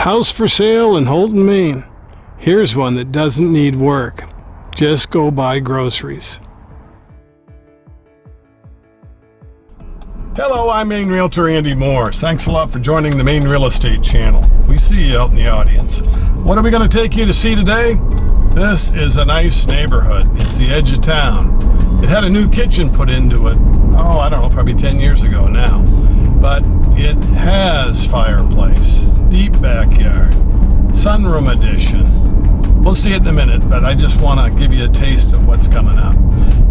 House for sale in Houlton, Maine. Here's one that doesn't need work. Just go buy groceries. Hello, I'm Maine Realtor Andy Mooers. Thanks a lot for joining the Maine Real Estate channel. We see you out in the audience. What are we going to take you to see today? This is a nice neighborhood. It's the edge of town. It had a new kitchen put into it, I don't know, probably 10 years ago now. But it has fireplace, deep backyard, sunroom addition. We'll see it in a minute, but I just want to give you a taste of what's coming up.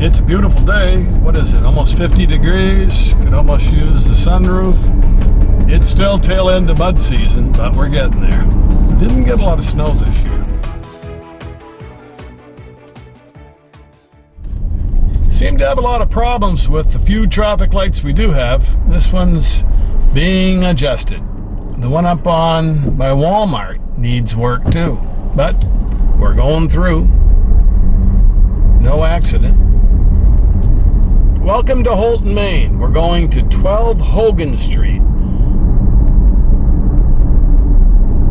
It's a beautiful day. What is it? Almost 50 degrees. Could almost use the sunroof. It's still tail end of mud season, but we're getting there. Didn't get a lot of snow this year. Seem to have a lot of problems with the few traffic lights we do have. This one's being adjusted. The one up on by Walmart needs work too, but we're going through. No accident. Welcome to Houlton, Maine. We're going to 12 Hogan Street.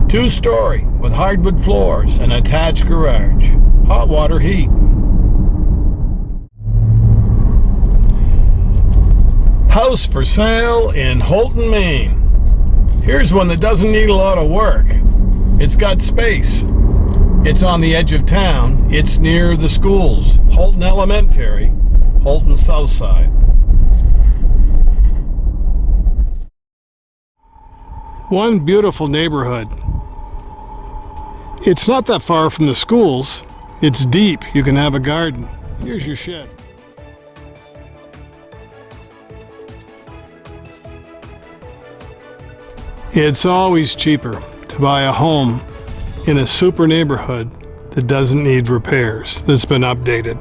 2-story with hardwood floors and attached garage. Hot water heat. House for sale in Houlton, Maine. Here's one that doesn't need a lot of work. It's got space. It's on the edge of town. It's near the schools. Houlton Elementary, Houlton South Side. One beautiful neighborhood. It's not that far from the schools. It's deep. You can have a garden. Here's your shed. It's always cheaper to buy a home in a super neighborhood that doesn't need repairs, that's been updated.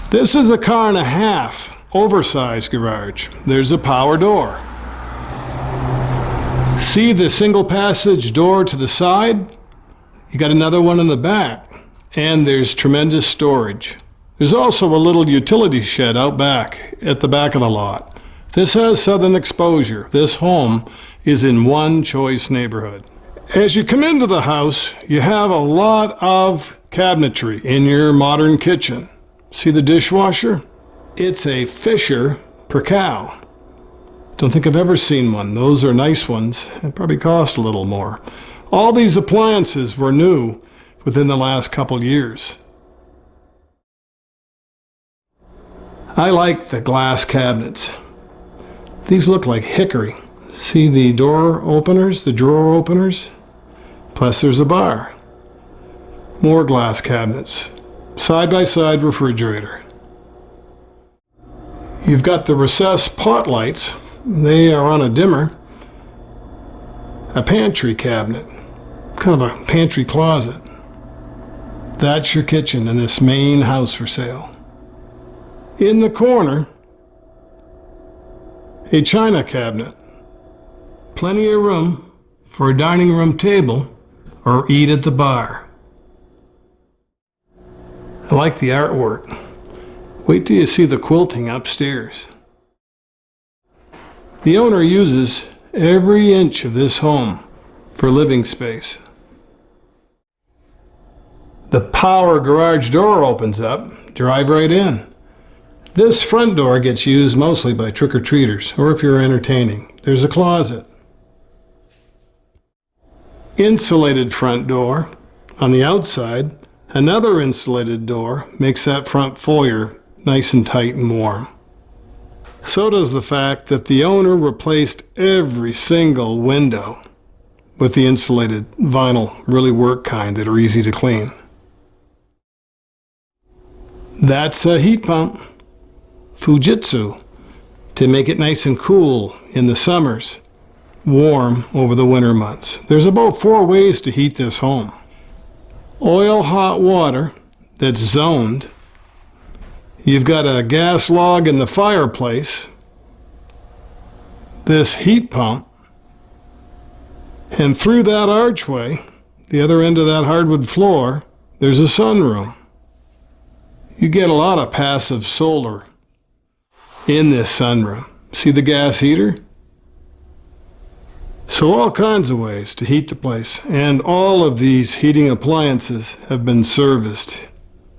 This is a 1.5 car, oversized garage. There's a power door. See the single passage door to the side? You got another one in the back, and there's tremendous storage. There's also a little utility shed out back at the back of the lot. This has southern exposure. This home is in one choice neighborhood. As you come into the house, you have a lot of cabinetry in your modern kitchen. See the dishwasher? It's a Fisher Percal. Don't think I've ever seen one. Those are nice ones. It probably cost a little more. All these appliances were new within the last couple years. I like the glass cabinets. These look like hickory. See the door openers, the drawer openers? Plus there's a bar. More glass cabinets. Side-by-side refrigerator. You've got the recessed pot lights. They are on a dimmer. A pantry cabinet. Kind of a pantry closet. That's your kitchen in this main house for sale. In the corner, a china cabinet. Plenty of room for a dining room table or eat at the bar. I like the artwork. Wait till you see the quilting upstairs. The owner uses every inch of this home for living space. The power garage door opens up. Drive right in. This front door gets used mostly by trick-or-treaters, or if you're entertaining. There's a closet. Insulated front door. On the outside, another insulated door makes that front foyer nice and tight and warm. So does the fact that the owner replaced every single window with the insulated vinyl, really work kind that are easy to clean. That's a heat pump, Fujitsu, to make it nice and cool in the summers, warm over the winter months. There's about 4 ways to heat this home. Oil hot water that's zoned. You've got a gas log in the fireplace, this heat pump, and through that archway the other end of that hardwood floor, there's a sunroom. You get a lot of passive solar in this sunroom. See the gas heater? So all kinds of ways to heat the place, and all of these heating appliances have been serviced.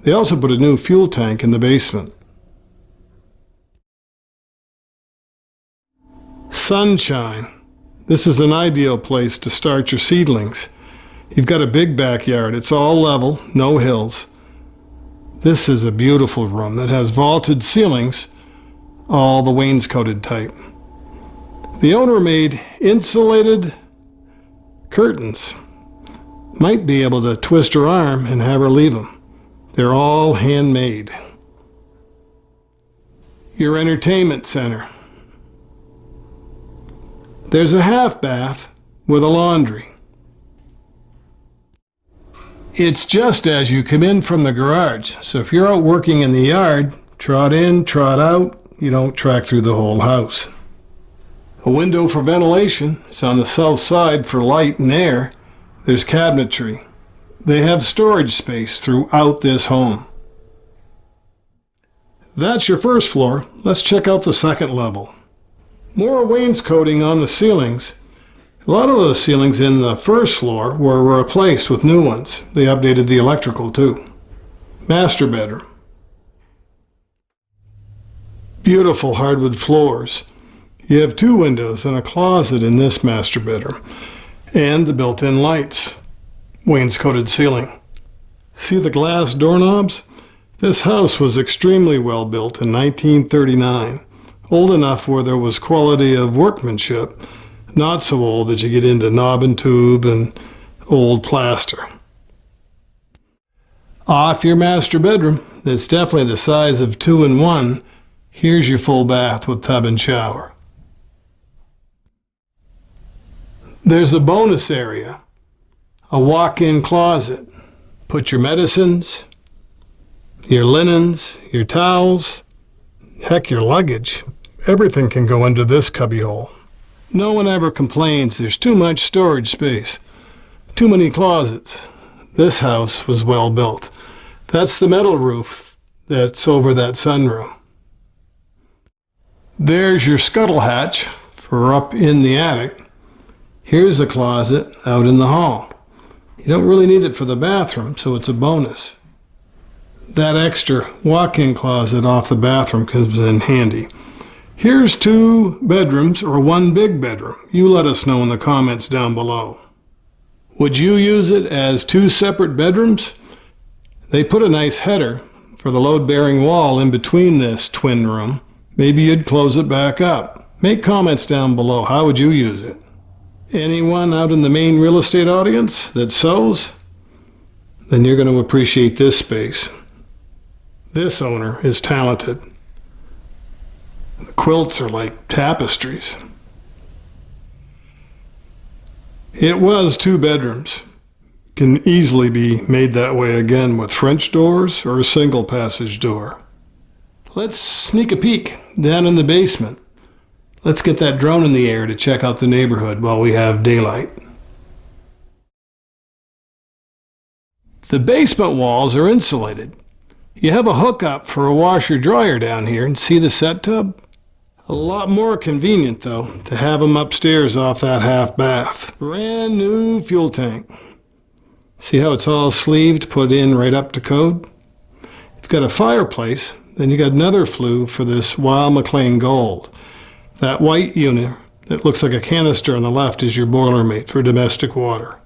They also put a new fuel tank in the basement. Sunshine. This is an ideal place to start your seedlings. You've got a big backyard. It's all level, no hills. This is a beautiful room that has vaulted ceilings, all the wainscoted type. The owner made insulated curtains. Might be able to twist her arm and have her leave them. They're all handmade. Your entertainment center. There's a half bath with a laundry. It's just as you come in from the garage, so if you're out working in the yard, trot in, trot out, you don't track through the whole house. A window for ventilation. It's on the south side for light and air. There's cabinetry. They have storage space throughout this home. That's your first floor. Let's check out the second level. More wainscoting on the ceilings. A lot of those ceilings in the first floor were replaced with new ones. They updated the electrical too. Master bedroom. Beautiful hardwood floors. You have 2 windows and a closet in this master bedroom, and the built-in lights. Wainscoted ceiling. See the glass doorknobs? This house was extremely well built in 1939. Old enough where there was quality of workmanship. Not so old that you get into knob and tube and old plaster. Off your master bedroom, that's definitely the size of 2 in 1. Here's your full bath with tub and shower. There's a bonus area, a walk-in closet. Put your medicines, your linens, your towels, heck, your luggage. Everything can go into this cubbyhole. No one ever complains there's too much storage space, too many closets. This house was well built. That's the metal roof that's over that sunroom. There's your scuttle hatch for up in the attic. Here's a closet out in the hall. You don't really need it for the bathroom, so it's a bonus. That extra walk-in closet off the bathroom comes in handy. Here's 2 bedrooms or 1 big bedroom. You let us know in the comments down below. Would you use it as 2 separate bedrooms? They put a nice header for the load-bearing wall in between this twin room. Maybe you'd close it back up. Make comments down below. How would you use it? Anyone out in the Maine real estate audience that sews? Then you're going to appreciate this space. This owner is talented. The quilts are like tapestries. It was 2 bedrooms. Can easily be made that way again with French doors or a single passage door. Let's sneak a peek down in the basement. Let's get that drone in the air to check out the neighborhood while we have daylight. The basement walls are insulated. You have a hookup for a washer-dryer down here, and see the set tub? A lot more convenient, though, to have them upstairs off that half bath. Brand new fuel tank. See how it's all sleeved, put in right up to code? You've got a fireplace, then you got another flue for this Wild McLean Gold. That white unit that looks like a canister on the left is your boiler mate for domestic water.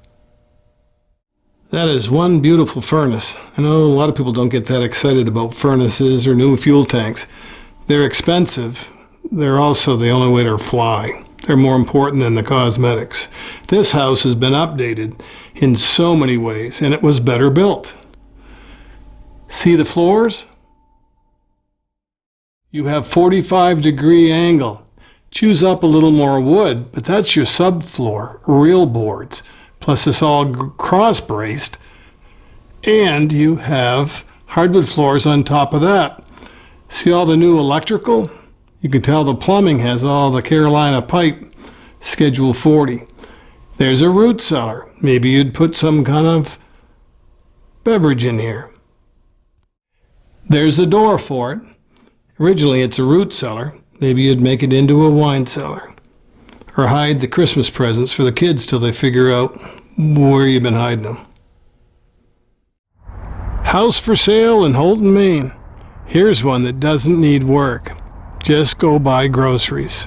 That is one beautiful furnace. I know a lot of people don't get that excited about furnaces or new fuel tanks. They're expensive. They're also the only way to fly. They're more important than the cosmetics. This house has been updated in so many ways, and it was better built. See the floors? You have 45-degree angle. Choose up a little more wood, but that's your subfloor, real boards. Plus it's all cross-braced, and you have hardwood floors on top of that. See all the new electrical? You can tell the plumbing has all the Carolina pipe, Schedule 40. There's a root cellar. Maybe you'd put some kind of beverage in here. There's a door for it. Originally it's a root cellar. Maybe you'd make it into a wine cellar. Or hide the Christmas presents for the kids till they figure out where you've been hiding them. House for sale in Houlton, Maine. Here's one that doesn't need work. Just go buy groceries.